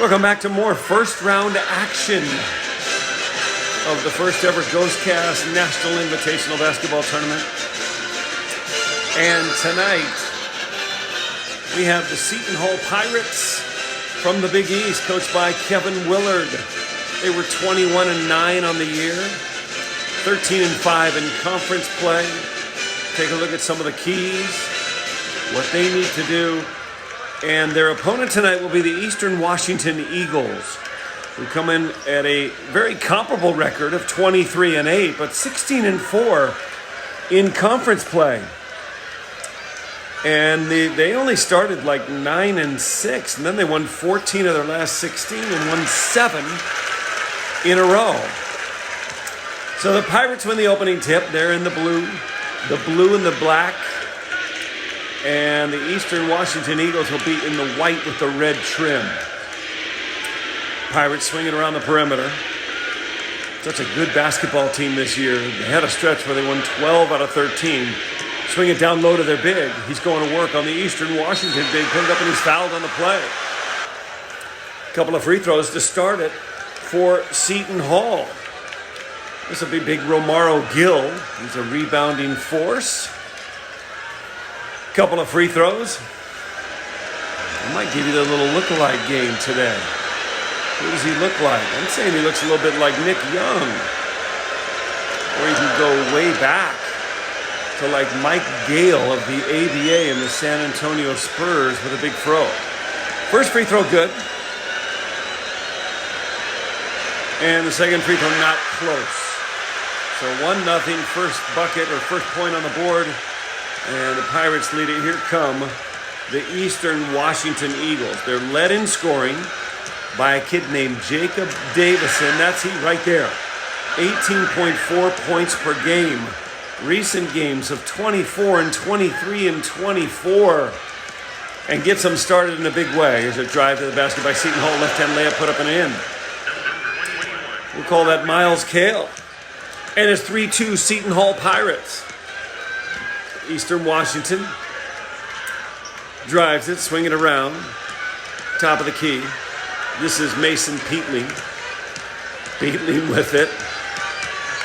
Welcome back to more first round action of the first ever ghostcast National Invitational Basketball Tournament. And tonight we have the Seton Hall Pirates from the Big East, coached by Kevin Willard. They were 21-9 on the year, 13-5 in conference play. Take a look at some of the keys, what they need to do. And their opponent tonight will be the Eastern Washington Eagles, who come in at a very comparable record of 23-8, but 16-4 in conference play. And they only started like 9-6, and then they won 14 of their last 16 and won 7 in a row. So the Pirates win the opening tip. They're in the blue and the black. And the Eastern Washington Eagles will be in the white with the red trim. Pirates swinging around the perimeter. Such a good basketball team this year. They had a stretch where they won 12 out of 13. Swing it down low to their big. He's going to work on the Eastern Washington big. Put it up and he's fouled on the play. A couple of free throws to start it for Seton Hall. This will be big Romaro Gill. He's a rebounding force. Couple of free throws. I might give you the little look-alike game today. Who does he look like? I'm saying he looks a little bit like Nick Young. Or you can go way back to like Mike Gale of the ABA and the San Antonio Spurs with a big throw. First free throw good. And the second free throw not close. So 1-0, first bucket or first point on the board. And the Pirates lead it. Here come the Eastern Washington Eagles. They're led in scoring by a kid named Jacob Davison. That's he right there. 18.4 points per game. Recent games of 24 and 23 and 24. And gets them started in a big way. Here's a drive to the basket by Seton Hall. Left-hand layup put up and in. We'll call that Miles Kale. And it's 3-2 Seton Hall Pirates. Eastern Washington drives it, swing it around, top of the key. This is Mason Peatling. Peatling with it.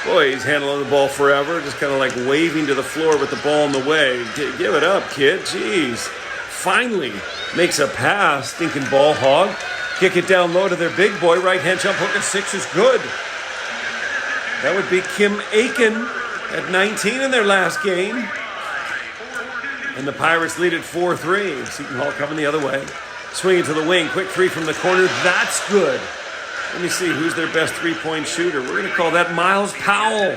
Boy, he's handling the ball forever, just kind of like waving to the floor with the ball in the way. Give it up, kid. Jeez. Finally makes a pass, stinking ball hog. Kick it down low to their big boy. Right-hand jump hook at 6 is good. That would be Kim Aiken at 19 in their last game. And the Pirates lead at 4-3. Seton Hall coming the other way. Swing it to the wing. Quick three from the corner. That's good. Let me see who's their best three-point shooter. We're going to call that Miles Powell.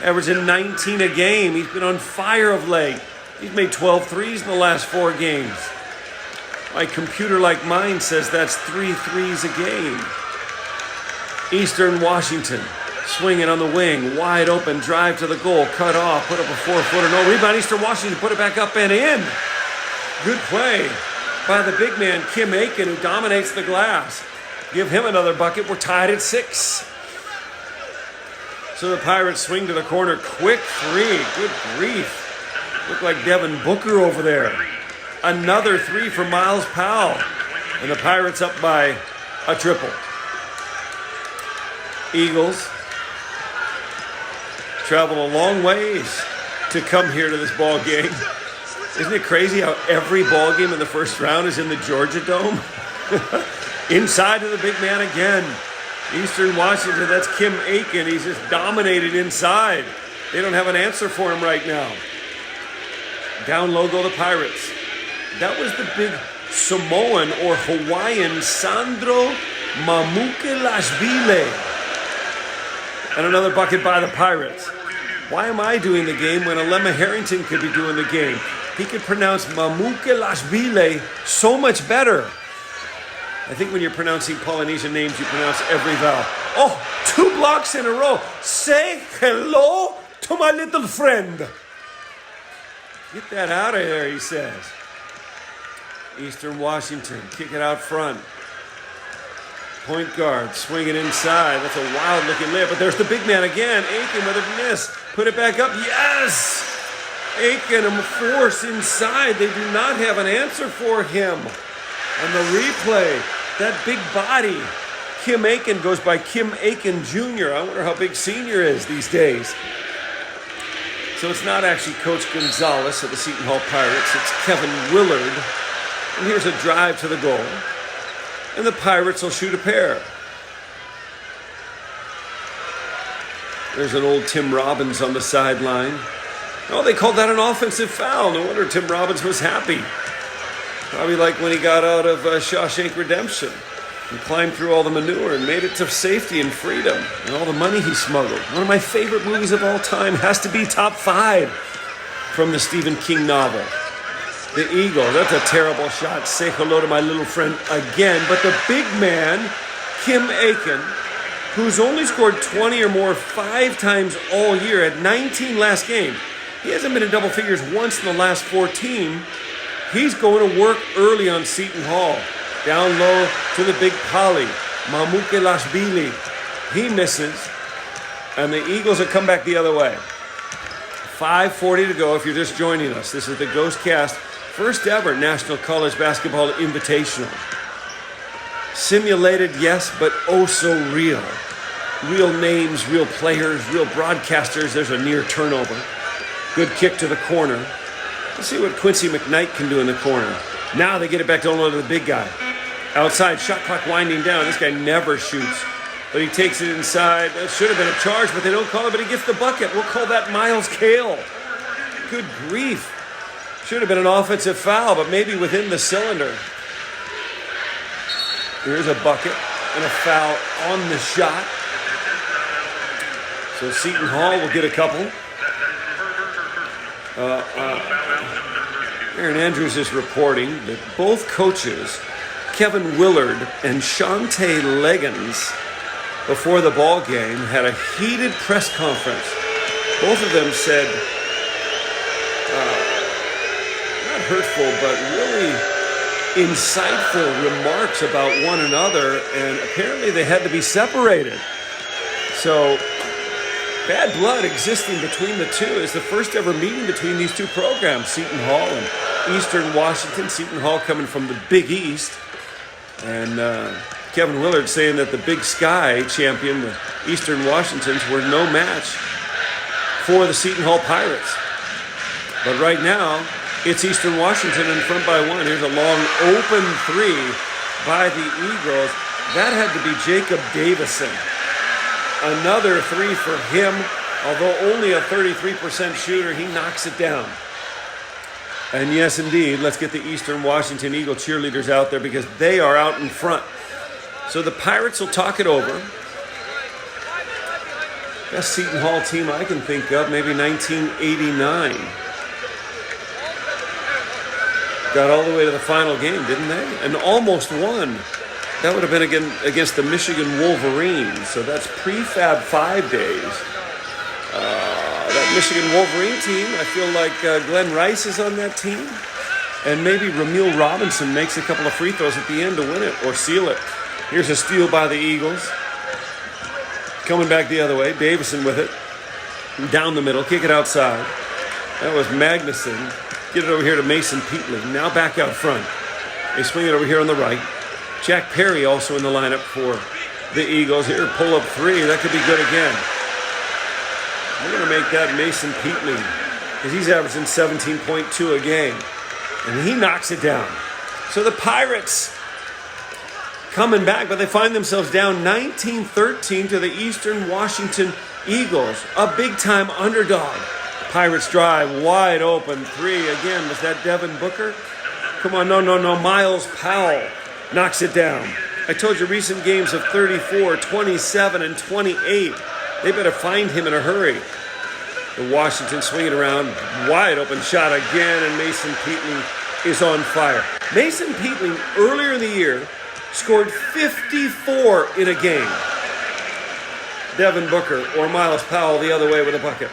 Averaging 19 a game. He's been on fire of late. He's made 12 threes in the last 4 games. My computer like mine says that's 3 threes a game. Eastern Washington. Swinging on the wing, wide open, drive to the goal, cut off, put up a 4-footer, no rebound. Eastern Washington put it back up and in. Good play by the big man, Kim Aiken, who dominates the glass. Give him another bucket. We're tied at 6. So the Pirates swing to the corner, quick three. Good grief. Look like Devin Booker over there. Another 3 for Miles Powell. And the Pirates up by a triple. Eagles travel a long ways to come here to this ball game. Isn't it crazy how every ball game in the first round is in the Georgia Dome? Inside to the big man again. Eastern Washington, that's Kim Aiken. He's just dominated inside. They don't have an answer for him right now. Down low go the Pirates. That was the big Samoan or Hawaiian Sandro Mamukelashvili. And another bucket by the Pirates. Why am I doing the game when Alema Harrington could be doing the game? He could pronounce Mamukelashvili so much better. I think when you're pronouncing Polynesian names, you pronounce every vowel. Oh, 2 blocks in a row. Say hello to my little friend. Get that out of here, he says. Eastern Washington, kick it out front. Point guard, swing it inside. That's a wild-looking layup, but there's the big man again. Aiken with a miss. Put it back up. Yes! Aiken, a force inside. They do not have an answer for him. And the replay, that big body. Kim Aiken goes by Kim Aiken Jr. I wonder how big Senior is these days. So it's not actually Coach Gonzalez of the Seton Hall Pirates. It's Kevin Willard. And here's a drive to the goal. And the Pirates will shoot a pair. There's an old Tim Robbins on the sideline. Oh, they called that an offensive foul. No wonder Tim Robbins was happy. Probably like when he got out of Shawshank Redemption. He climbed through all the manure and made it to safety and freedom and all the money he smuggled. One of my favorite movies of all time has to be top 5 from the Stephen King novel. The Eagle, that's a terrible shot. Say hello to my little friend again. But the big man, Kim Aiken, who's only scored 20 or more 5 times all year at 19 last game. He hasn't been in double figures once in the last 14. He's going to work early on Seton Hall. Down low to the big Polly, Mamuke Lashvili. He misses, and the Eagles have come back the other way. 5:40 to go if you're just joining us. This is the ghostcast, first ever National College Basketball Invitational. Simulated, yes, but oh so real. Real names, real players, real broadcasters. There's a near turnover. Good kick to the corner. Let's see what Quincy McKnight can do in the corner. Now they get it back to the big guy. Outside, shot clock winding down. This guy never shoots, but he takes it inside. That should have been a charge, but they don't call it, but he gets the bucket. We'll call that Miles Kale. Good grief. Should have been an offensive foul, but maybe within the cylinder. Here's a bucket and a foul on the shot. So Seton Hall will get a couple. Aaron Andrews is reporting that both coaches, Kevin Willard and Shante Leggins, before the ball game, had a heated press conference. Both of them said, not hurtful, but really insightful remarks about one another, and apparently they had to be separated. So, bad blood existing between the two. Is the first ever meeting between these two programs, Seton Hall and Eastern Washington. Seton Hall coming from the Big East. And Kevin Willard saying that the Big Sky champion, the Eastern Washingtons, were no match for the Seton Hall Pirates. But right now, it's Eastern Washington in front by 1. Here's a long open 3 by the Eagles. That had to be Jacob Davison. Another 3 for him. Although only a 33% shooter, he knocks it down. And yes, indeed, let's get the Eastern Washington Eagle cheerleaders out there because they are out in front. So the Pirates will talk it over. Best Seton Hall team I can think of, maybe 1989. Got all the way to the final game, didn't they? And almost won. That would have been against the Michigan Wolverines. So that's prefab 5 days. That Michigan Wolverine team, I feel like Glenn Rice is on that team. And maybe Ramil Robinson makes a couple of free throws at the end to win it or seal it. Here's a steal by the Eagles. Coming back the other way. Davison with it. Down the middle. Kick it outside. That was Magnuson. Get it over here to Mason Peatley. Now back out front. They swing it over here on the right. Jack Perry also in the lineup for the Eagles. Here, pull up 3. That could be good again. We're going to make that Mason Peatley because he's averaging 17.2 a game. And he knocks it down. So the Pirates coming back, but they find themselves down 19-13 to the Eastern Washington Eagles. A big-time underdog. Pirates drive, wide open 3 again. Was that Devin Booker? Come on, no. Miles Powell knocks it down. I told you recent games of 34, 27, and 28. They better find him in a hurry. The Washington swinging around, wide open shot again, and Mason Peatley is on fire. Mason Peatley, earlier in the year, scored 54 in a game. Devin Booker or Miles Powell the other way with a bucket.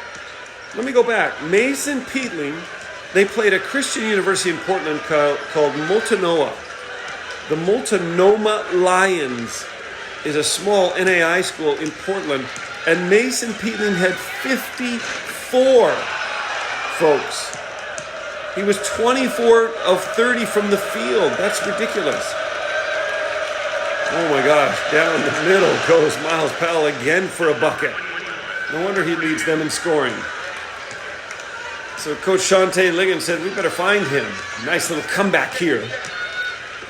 Let me go back. Mason Peatley, they played a Christian university in Portland called Multnomah. The Multnomah Lions is a small NAI school in Portland, and Mason Peatley had 54, folks. He was 24 of 30 from the field. That's ridiculous. Oh my gosh, down the middle goes Miles Powell again for a bucket. No wonder he leads them in scoring. So Coach Shante Ligon said, we better find him. Nice little comeback here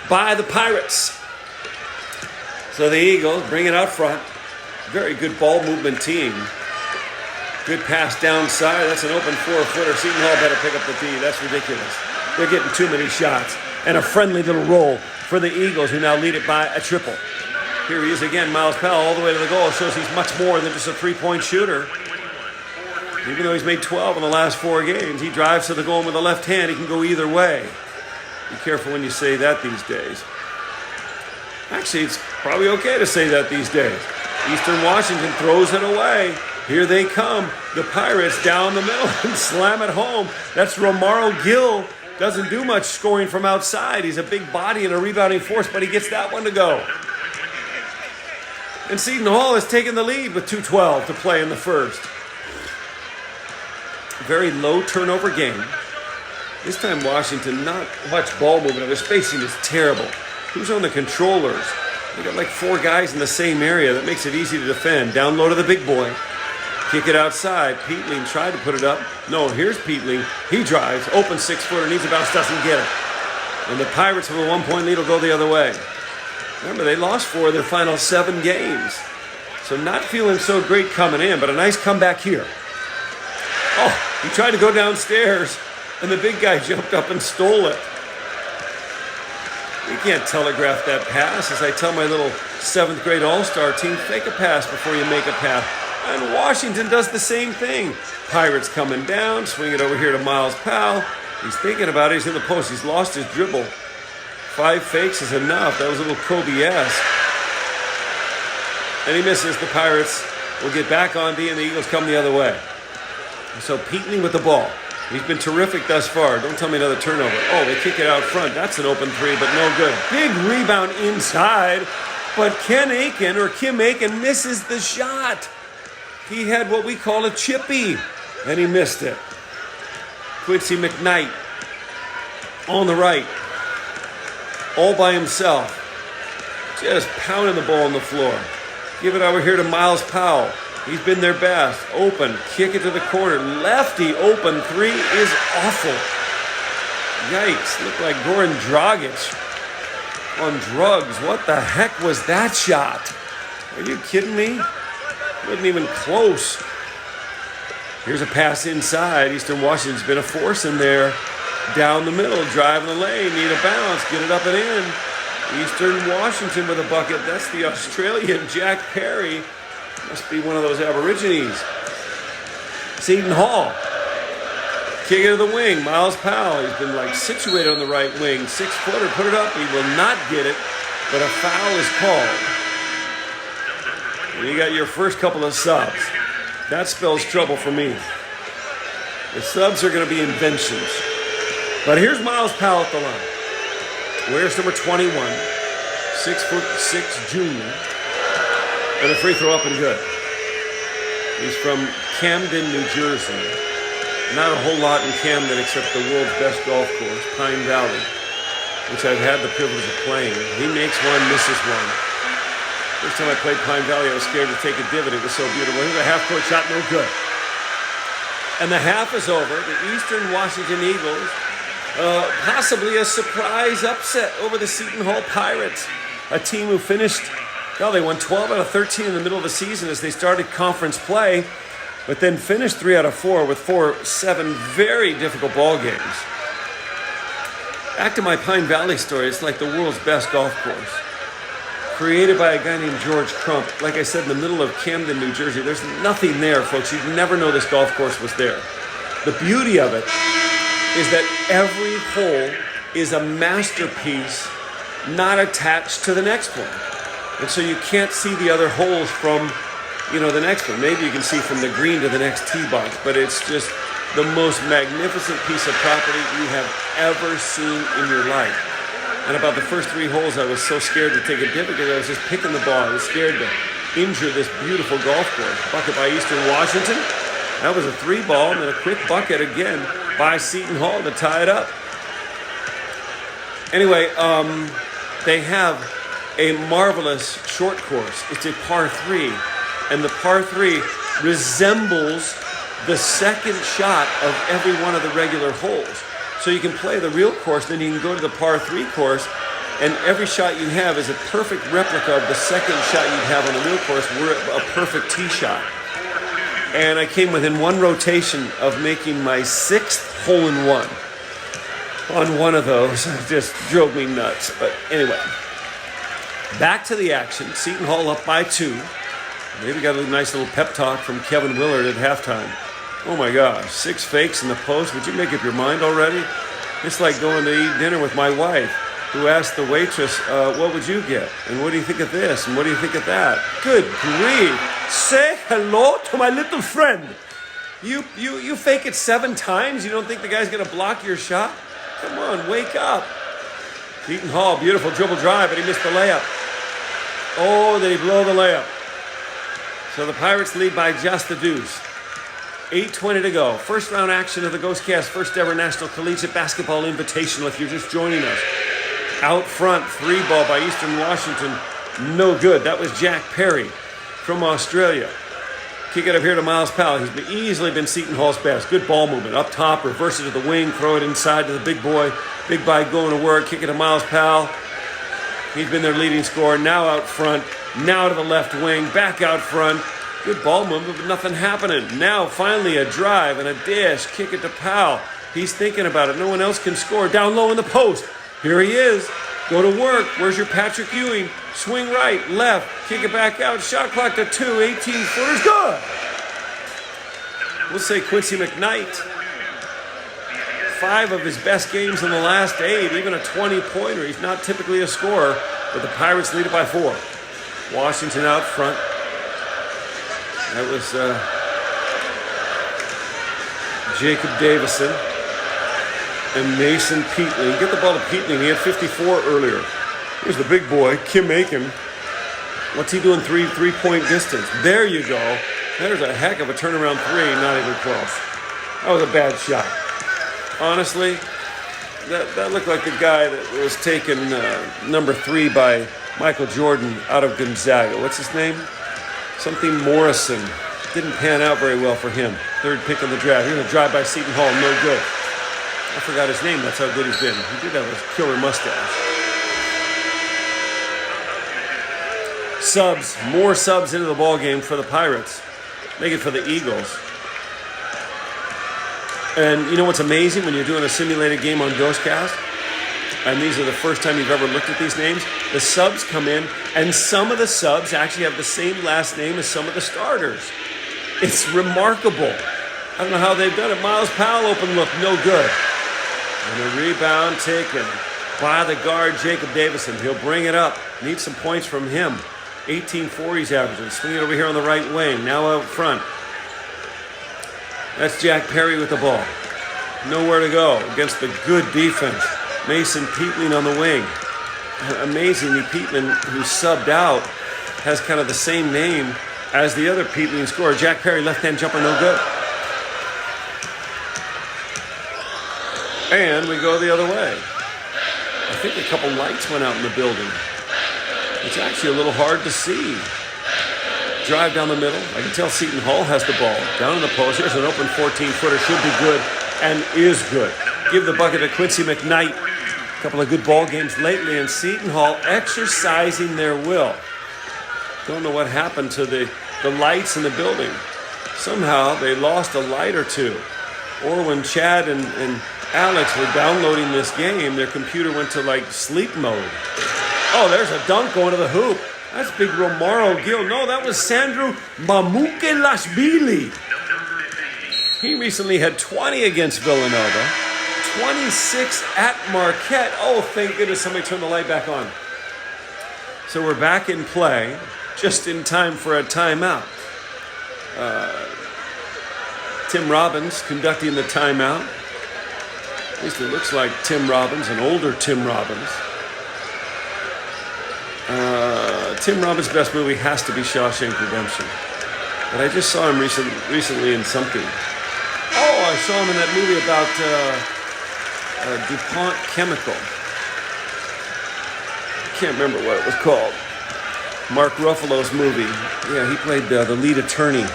by the Pirates. So the Eagles bring it out front. Very good ball movement team. Good pass downside. That's an open 4-footer. Seton Hall better pick up the D. That's ridiculous. They're getting too many shots. And a friendly little roll for the Eagles, who now lead it by a triple. Here he is again, Miles Powell, all the way to the goal. Shows he's much more than just a three-point shooter. Even though he's made 12 in the last 4 games, he drives to the goal with the left hand. He can go either way. Be careful when you say that these days. Actually, it's probably okay to say that these days. Eastern Washington throws it away. Here they come. The Pirates down the middle and slam it home. That's Romaro Gill. Doesn't do much scoring from outside. He's a big body and a rebounding force, but he gets that one to go. And Seton Hall has taken the lead with 2:12 to play in the first. Very low turnover game. This time Washington, not much ball movement. Their spacing is terrible. Who's on the controllers? They got like 4 guys in the same area. That makes it easy to defend. Down low to the big boy. Kick it outside. Peatling tried to put it up. No, here's Peatling. He drives. Open 6-footer. Needs a bounce. Doesn't get it. And the Pirates with a 1-point lead will go the other way. Remember, they lost 4 of their final 7 games. So not feeling so great coming in, but a nice comeback here. Oh, he tried to go downstairs, and the big guy jumped up and stole it. You can't telegraph that pass. As I tell my little 7th grade all-star team, fake a pass before you make a pass. And Washington does the same thing. Pirates coming down, swing it over here to Miles Powell. He's thinking about it. He's in the post. He's lost his dribble. 5 fakes is enough. That was a little Kobe-esque. And he misses. The Pirates will get back on D, and the Eagles come the other way. So Peatling with the ball. He's been terrific thus far. Don't tell me another turnover. Oh, they kick it out front. That's an open 3, but no good. Big rebound inside, but Kim Aiken misses the shot. He had what we call a chippy, and he missed it. Quincy McKnight on the right, all by himself, just pounding the ball on the floor. Give it over here to Miles Powell. He's been their best. Open, kick it to the corner. Lefty open 3 is awful. Yikes, looked like Goran Dragic on drugs. What the heck was that shot? Are you kidding me? Wasn't even close. Here's a pass inside. Eastern Washington's been a force in there. Down the middle, driving the lane, need a bounce, get it up and in. Eastern Washington with a bucket. That's the Australian Jack Perry. Must be one of those Aborigines. Seton Hall. Kick it to the wing. Miles Powell. He's been situated on the right wing. 6-footer. Put it up. He will not get it. But a foul is called. And you got your first couple of subs. That spells trouble for me. The subs are going to be inventions. But here's Miles Powell at the line. Wears number 21. 6'6" junior. And a free throw up and good. He's from Camden, New Jersey. Not a whole lot in Camden except the world's best golf course, Pine Valley, which I've had the privilege of playing. He makes one, misses one. First time I played Pine Valley, I was scared to take a divot. It was so beautiful. Here's a half-court shot, no good. And the half is over. The Eastern Washington Eagles, possibly a surprise upset over the Seton Hall Pirates, a team who finished, they won 12 out of 13 in the middle of the season as they started conference play, but then finished 3 out of 4 with 7 very difficult ball games. Back to my Pine Valley story, it's like the world's best golf course. Created by a guy named George Crump. Like I said, in the middle of Camden, New Jersey. There's nothing there, folks. You'd never know this golf course was there. The beauty of it is that every hole is a masterpiece not attached to the next one. And so you can't see the other holes from, the next one. Maybe you can see from the green to the next tee box, but it's just the most magnificent piece of property you have ever seen in your life. And about the first 3 holes, I was so scared to take a dip because I was just picking the ball. I was scared to injure this beautiful golf course. Bucket by Eastern Washington. That was a 3-ball, and then a quick bucket again by Seton Hall to tie it up. Anyway, they have a marvelous short course. It's a par 3, and the par 3 resembles the second shot of every one of the regular holes. So you can play the real course, then you can go to the par 3 course, and every shot you have is a perfect replica of the second shot you'd have on the real course, were a perfect tee shot. And I came within one rotation of making my 6th hole-in-one on one of those. It just drove me nuts. But anyway, back to the action. Seton Hall up by 2. Maybe got a nice little pep talk from Kevin Willard at halftime. Oh my gosh, 6 fakes in the post. Would you make up your mind already? It's like going to eat dinner with my wife, who asked the waitress, what would you get? And what do you think of this? And what do you think of that? Good grief. Say hello to my little friend. You fake it 7 times? You don't think the guy's going to block your shot? Come on, wake up. Seton Hall, beautiful dribble drive, but he missed the layup. Oh, did he blow the layup? So the Pirates lead by just the deuce. 8:20 to go. First round action of the Ghostcast first ever National Collegiate Basketball Invitational if you're just joining us. Out front, 3 ball by Eastern Washington. No good. That was Jack Perry from Australia. Kick it up here to Miles Powell. He's easily been Seton Hall's best. Good ball movement. Up top, reverse it to the wing, throw it inside to the big boy. Big boy going to work. Kick it to Miles Powell. He's been their leading scorer. Now out front. Now to the left wing. Back out front. Good ball movement, but nothing happening. Now finally a drive and a dish. Kick it to Powell. He's thinking about it. No one else can score. Down low in the post. Here he is. Go to work. Where's your Patrick Ewing? Swing right, left, kick it back out. Shot clock to 2, 18-footers. Good. We'll say Quincy McKnight. 5 of his best games in the last 8, even a 20-pointer. He's not typically a scorer, but the Pirates lead it by 4. Washington out front. That was Jacob Davison and Mason Peatling. Get the ball to Peatling. He had 54 earlier. Here's the big boy, Kim Aiken. What's he doing three-point distance? There you go. There's a heck of a turnaround 3, not even close. That was a bad shot. Honestly, that looked like the guy that was taken number 3 by Michael Jordan out of Gonzaga. What's his name? Something Morrison. Didn't pan out very well for him. 3rd pick in the draft. Here's a drive by Seton Hall, no good. I forgot his name, that's how good he's been. He did have a killer mustache. Subs, more subs into the ball game for the Pirates. Make it for the Eagles. And you know what's amazing when you're doing a simulated game on Ghostcast? And these are the first time you've ever looked at these names. The subs come in, and some of the subs actually have the same last name as some of the starters. It's remarkable. I don't know how they've done it. Miles Powell open look, no good. And a rebound taken by the guard, Jacob Davison. He'll bring it up. Need some points from him. 18-4 he's averaging. Swing it over here on the right wing. Now out front. That's Jack Perry with the ball. Nowhere to go against the good defense. Mason Peatling on the wing. Amazingly, Peatling, who subbed out, has kind of the same name as the other Peatling scorer. Jack Perry, left-hand jumper, no good. And we go the other way. I think a couple lights went out in the building. It's actually a little hard to see. Drive down the middle. I can tell Seton Hall has the ball. Down in the post. Here's an open 14-footer. Should be good and is good. Give the bucket to Quincy McKnight. A couple of good ball games lately, and Seton Hall exercising their will. Don't know what happened to the lights in the building. Somehow they lost a light or two. Or when Chad and Alex were downloading this game, their computer went to like sleep mode. Oh, there's a dunk going to the hoop. That's big Romaro Gill. No, that was Sandro Mamukelashvili. He recently had 20 against Villanova. 26 at Marquette. Oh, thank goodness somebody turned the light back on. So we're back in play, just in time for a timeout. Tim Robbins conducting the timeout. At least it looks like Tim Robbins, an older Tim Robbins. Tim Robbins' best movie has to be Shawshank Redemption. But I just saw him recently in something. Oh, I saw him in that movie about DuPont Chemical. can't remember what it was called. Mark Ruffalo's movie. Yeah, he played the lead attorney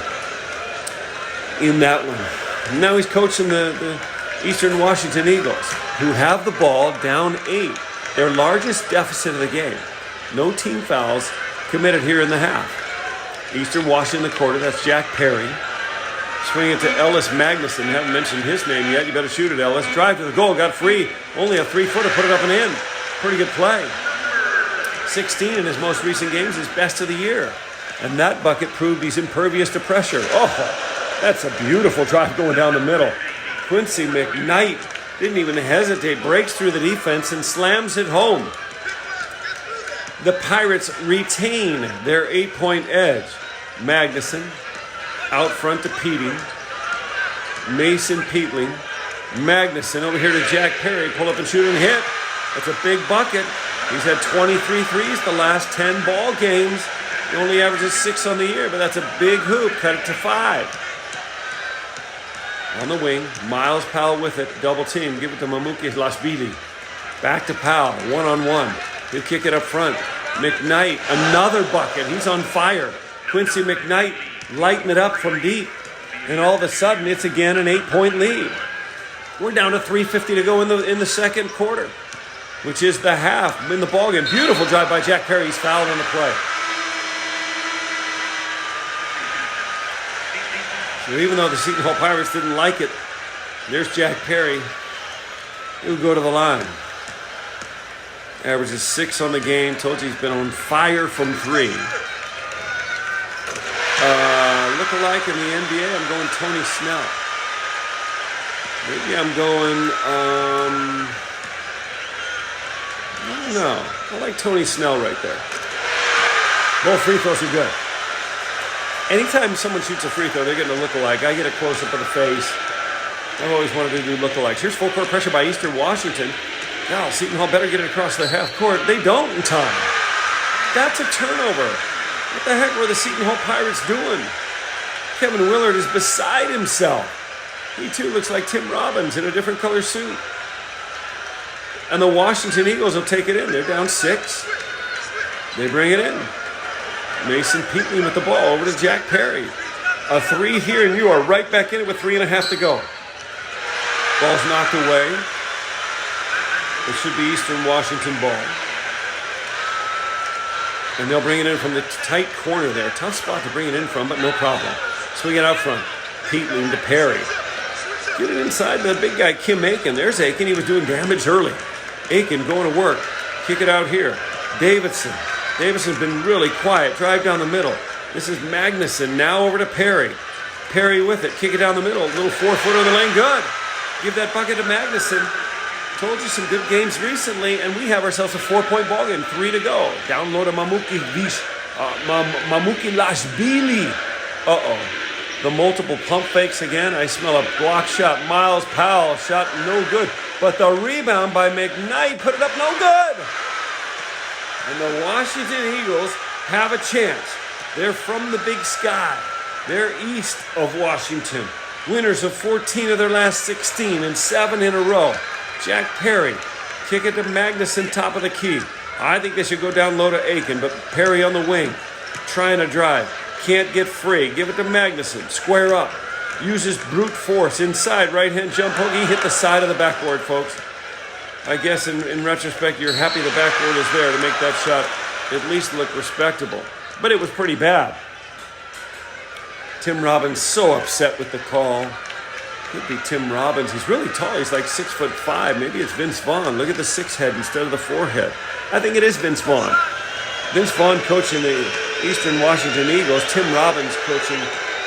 in that one. Now he's coaching the Eastern Washington Eagles, who have the ball down 8. Their largest deficit of the game. No team fouls committed here in the half. Eastern Washington in the quarter. That's Jack Perry. Swing it to Ellis Magnuson. Haven't mentioned his name yet. You better shoot it, Ellis. Drive to the goal. Got free. Only a 3-footer. Put it up and in. Pretty good play. 16 in his most recent games. His best of the year. And that bucket proved he's impervious to pressure. Oh, that's a beautiful drive going down the middle. Quincy McKnight didn't even hesitate. Breaks through the defense and slams it home. The Pirates retain their 8-point edge. Magnuson out front to Petey. Mason Peatling. Magnuson over here to Jack Perry. Pull up and shoot and hit. That's a big bucket. He's had 23 threes the last 10 ball games. He only averages 6 on the year, but that's a big hoop. Cut it to 5. On the wing, Miles Powell with it. Double team. Give it to Mamuki Lashvili. Back to Powell. One-on-one. He'll kick it up front. McKnight, another bucket. He's on fire. Quincy McKnight lighting it up from deep. And all of a sudden, it's again an 8-point lead. We're down to 3:50 to go in the second quarter, which is the half in the ballgame. Beautiful drive by Jack Perry. He's fouled on the play. So even though the Seton Hall Pirates didn't like it, there's Jack Perry. He'll go to the line. Averages 6 on the game. Told you he's been on fire from 3. Look-alike in the NBA, I'm going Tony Snell. Maybe I'm going, I don't know. I like Tony Snell right there. Both free throws are good. Anytime someone shoots a free throw, they're getting a look-alike. I get a close-up of the face. I've always wanted to do look-alikes. Here's full-court pressure by Eastern Washington. Now, Seton Hall better get it across the half court. They don't in time. That's a turnover. What the heck were the Seton Hall Pirates doing? Kevin Willard is beside himself. He, too, looks like Tim Robbins in a different color suit. And the Washington Eagles will take it in. They're down 6. They bring it in. Mason Peatling with the ball over to Jack Perry. A 3 here, and you are right back in it with 3.5 to go. Ball's knocked away. It should be Eastern Washington ball. And they'll bring it in from the tight corner there. Tough spot to bring it in from, but no problem. Swing it out front. Peatling to Perry. Get it inside the big guy, Kim Aiken. There's Aiken. He was doing damage early. Aiken going to work. Kick it out here. Davidson. Davidson's been really quiet. Drive down the middle. This is Magnuson. Now over to Perry. Perry with it. Kick it down the middle. A little 4-footer in the lane. Good. Give that bucket to Magnuson. Told you some good games recently, and we have ourselves a 4-point ball game. 3 to go. Down low to Mamuki Lashvili. The multiple pump fakes again. I smell a block shot. Miles Powell shot no good. But the rebound by McKnight put it up no good. And the Washington Eagles have a chance. They're from the Big Sky. They're east of Washington. Winners of 14 of their last 16 and 7 in a row. Jack Perry, kick it to Magnuson, top of the key. I think they should go down low to Aiken, but Perry on the wing, trying to drive. Can't get free. Give it to Magnuson. Square up. Uses brute force. Inside, right-hand jump hook. He hit the side of the backboard, folks. I guess in retrospect, you're happy the backboard is there to make that shot at least look respectable. But it was pretty bad. Tim Robbins so upset with the call. Could be Tim Robbins. He's really tall. He's like 6'5". Maybe it's Vince Vaughn. Look at the 6 head instead of the 4 head. I think it is Vince Vaughn. Vince Vaughn coaching the Eastern Washington Eagles. Tim Robbins coaching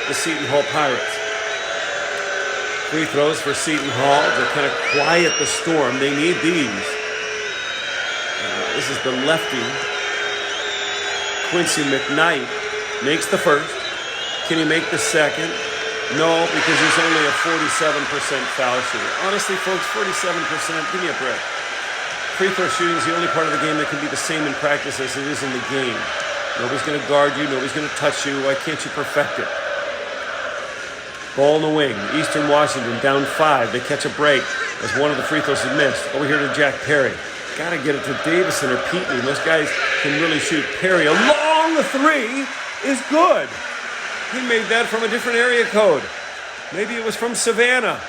the Seton Hall Pirates. Free throws for Seton Hall to kind of quiet the storm. They need these. This is the lefty. Quincy McKnight makes the first. Can he make the second? No, because he's only a 47% foul shooter. Honestly, folks, 47%, give me a break. Free throw shooting is the only part of the game that can be the same in practice as it is in the game. Nobody's going to guard you. Nobody's going to touch you. Why can't you perfect it? Ball in the wing. Eastern Washington down 5. They catch a break as one of the free throws is missed. Over here to Jack Perry. Got to get it to Davison or Peatley. Those guys can really shoot. Perry, along the three, is good. He made that from a different area code. Maybe it was from Savannah.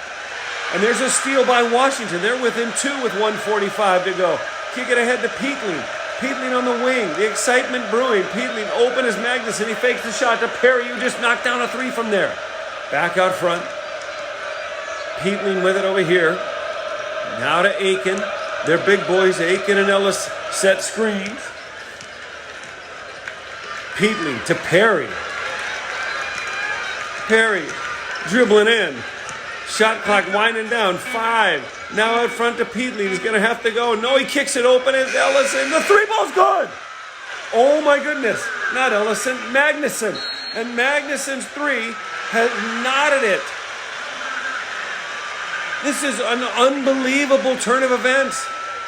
And there's a steal by Washington. They're within 2 with 1:45 to go. Kick it ahead to Peatley. Peatley on the wing. The excitement brewing. Peatley open as Magnuson. He fakes the shot to Perry, who just knocked down a 3 from there. Back out front. Peatley with it over here. Now to Aiken. They're big boys. Aiken and Ellis set screens. Peatley to Perry. Perry dribbling in. Shot clock winding down. 5. Now out front to Peatley. He's going to have to go. No, he kicks it open as Ellison. The 3-ball's good. Oh my goodness. Not Ellison. Magnuson. And Magnuson's 3 has knotted it. This is an unbelievable turn of events.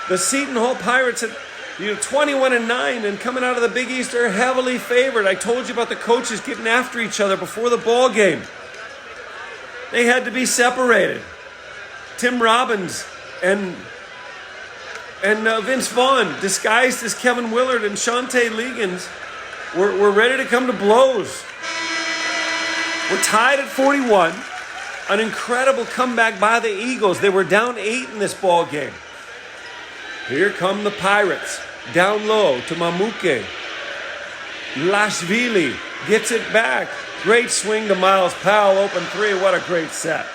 The Seton Hall Pirates at 21-9 and coming out of the Big East are heavily favored. I told you about the coaches getting after each other before the ball game. They had to be separated. Tim Robbins and Vince Vaughn, disguised as Kevin Willard and Shante Liggins, were ready to come to blows. We're tied at 41. An incredible comeback by the Eagles. They were down 8 in this ball game. Here come the Pirates. Down low to Mamuke. Lashvili gets it back. Great swing to Miles Powell. Open 3. What a great set.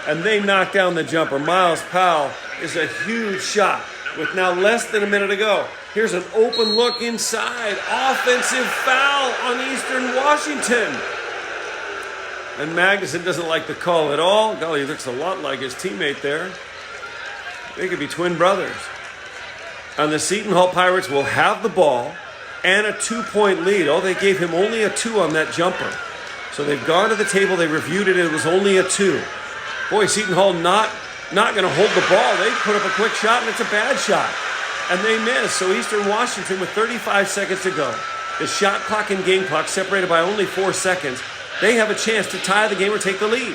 And they knock down the jumper. Miles Powell is a huge shot with now less than a minute to go. Here's an open look inside. Offensive foul on Eastern Washington. And Magnuson doesn't like the call at all. Golly, he looks a lot like his teammate there. They could be twin brothers. And the Seton Hall Pirates will have the ball and a 2-point lead. Oh, they gave him only a 2 on that jumper. So they've gone to the table, they reviewed it, it was only a 2. Boy, Seton Hall not going to hold the ball. They put up a quick shot, and it's a bad shot. And they miss. So Eastern Washington with 35 seconds to go. The shot clock and game clock separated by only 4 seconds. They have a chance to tie the game or take the lead.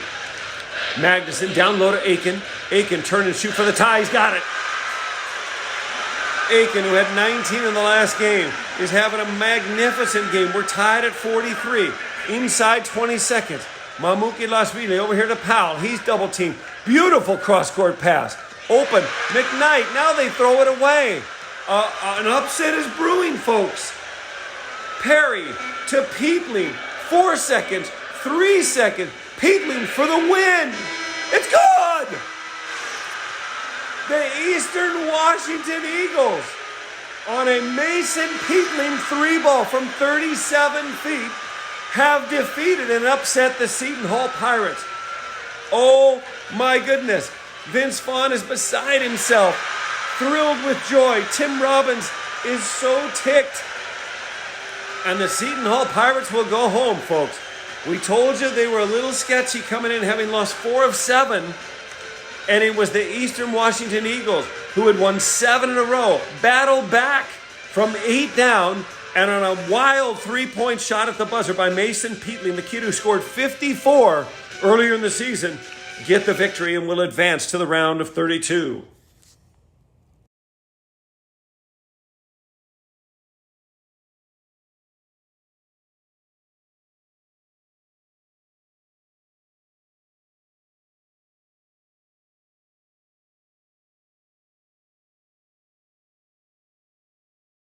Magnuson down low to Aiken. Aiken turn and shoot for the tie. He's got it. Aiken, who had 19 in the last game, is having a magnificent game. We're tied at 43. Inside 20 seconds. Mamuki Lashvili over here to Powell. He's double teamed. Beautiful cross-court pass. Open. McKnight. Now they throw it away. An upset is brewing, folks. Perry to Peatley. 4 seconds. 3 seconds. Peatley for the win. It's good! The Eastern Washington Eagles on a Mason Peatley 3-ball from 37 feet have defeated and upset the Seton Hall Pirates. Oh my goodness. Vince Vaughn is beside himself, thrilled with joy. Tim Robbins is so ticked. And the Seton Hall Pirates will go home, folks. We told you they were a little sketchy coming in, having lost 4 of 7. And it was the Eastern Washington Eagles who had won 7 in a row, battled back from 8 down, and on a wild 3-point shot at the buzzer by Mason Peatley, the kid who scored 54 earlier in the season, get the victory and will advance to the round of 32.